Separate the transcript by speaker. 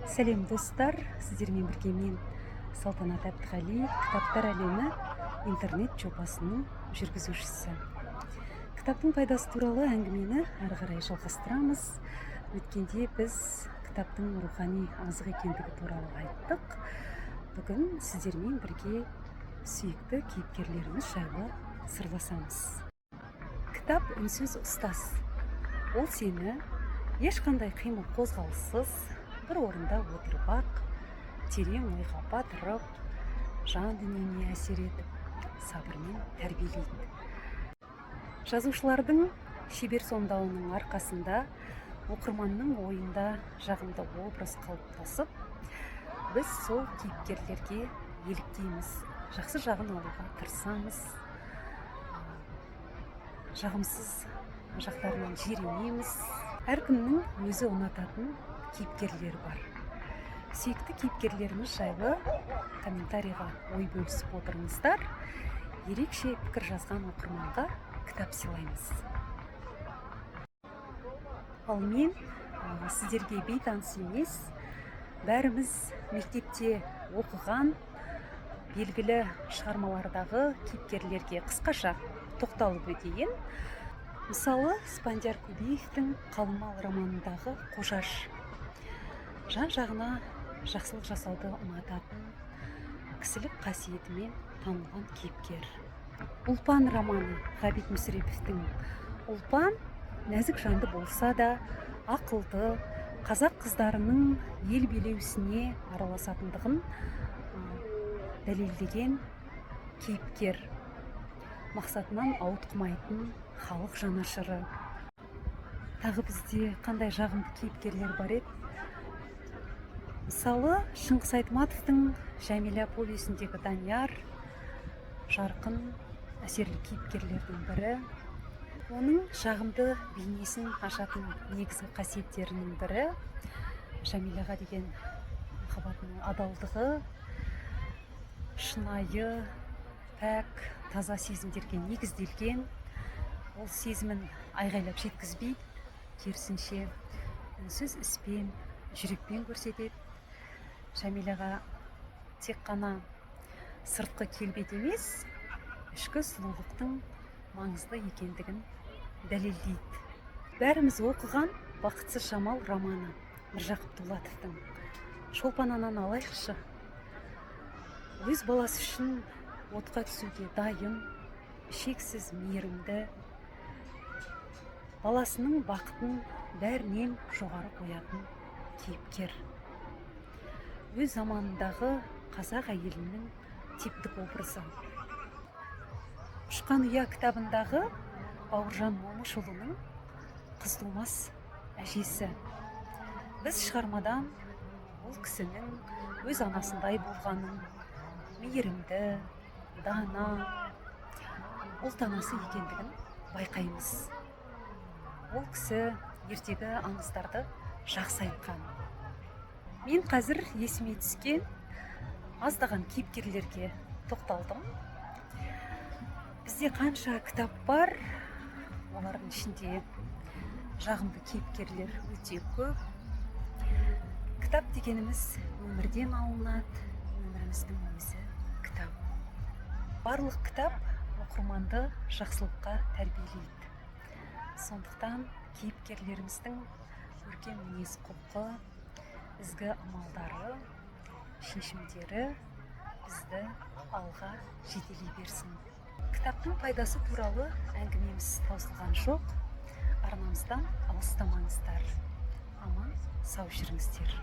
Speaker 1: Сәлем достар, сіздермен бірге мен Салтанат Әбдіғали, кітаптар әлемі интернет жобасының жүргізушісі. Кітаптың пайдасы туралы әңгімені әрі қарай жалғастырамыз. Өткенде біз кітаптың рухани азық екендігі туралы айттық. Бүгін сіздермен бірге сүйікті кейіпкерлеріміз жайлы сырласамыз. Кітап үнсіз ұстаз. Ол сені ешқандай қимыл қозғалыссыз бір орында отырып ақ, терең ойға батырып, жан дүниеңе әсер етіп, сабырмен тәрбиелейді. Жазушылардың шебер сомдауының арқасында оқырманның ойында жағымды образ қалыптасып, біз сол кейіпкерлерге еліктейміз, жақсы жағын алуға тырысамыз, жағымсыз жақтарынан жиренеміз. Әркімнің өзі ұнататын кейіпкерлері бар. Сүйікті кейіпкерлеріміз жайлы комментарийға ой бөлісіп отырыңыздар. Ерекше пікір жазған оқырманға кітап сыйлаймыз. Ал мен сіздерге бейтаныс емес, бәріміз мектепте оқыған белгілі шығармалардағы кейіпкерлерге қысқаша тоқталып өтейін. Мысалы, Спандияр Көбеевтің Қалымал романындағы Қожаш. Жан-жағына жақсылық жасауды ұнататын, кісілік қасиетімен танылған кейіпкер. Ұлпан романы Ғабит Мүсіреповтің. Ұлпан нәзік жанды болса да, ақылды, қазақ қыздарының ел билеусіне араласатындығын дәлелдеген кейіпкер. Мақсатынан ауытқымайтын халық жанашыры. Тағы бізде қандай жағымды кейіпкерлер бар еді? Мысалы, Шыңғыс Айтматовтың Жәмила повесіндегі Данияр жарқын, әсерлі кейіпкерлердің бірі. Оның жағымды бейнесін ашатын негізгі қасиеттерінің бірі Жәмилаға деген махаббатының адалдығы, шынайы, пәк, таза сезімдерге негізделген. Ол сезімін айғайлап жеткізбейді, керісінше үнсіз іспен, жүрекпен көрсетеді. Жәмилаға тек қана сыртқы келбет емес, ішкі сұлулықтың маңызды екендігін дәлелдейді. Бәріміз оқыған Бақытсыз жамал романы Міржақып Дулатовтың. Шолпан ананы алайықшы. Өз баласы үшін отқа түсуге дайын, шексіз мейірімді, баласының бақытын бәрінен жоғары қоятын кейіпкер. Өз заманындағы қазақ әйелінің типтік образы. Ұшқан ұя кітабындағы Бауыржан Момышұлының қыз тумас әжесі. Біз шығармадан ол кісінің өз анасындай болғанын, мейірімді, дана, ұлтанасы екендігін байқаймыз. Ол кісі ертегі аңыздарды жақсы айтқан. Мен қазір есіме түскен аздаған кейіпкерлерге тоқталдым. Бізде қанша кітап бар, олардың ішінде жағымды кейіпкерлер өте көп. Кітап дегеніміз өмірден алынады, өміріміздің өзі кітап. Барлық кітап оқырманды жақсылыққа тәрбиелейді. Сондықтан кейіпкерлеріміздің көркем мінез құлқы, ізгі амалдары, шешімдері бізді алға жетелей берсін. Кітаптың пайдасы туралы әңгімеміз таусылған жоқ. Арнамыздан алыстамаңыздар. Аман сау жүріңіздер.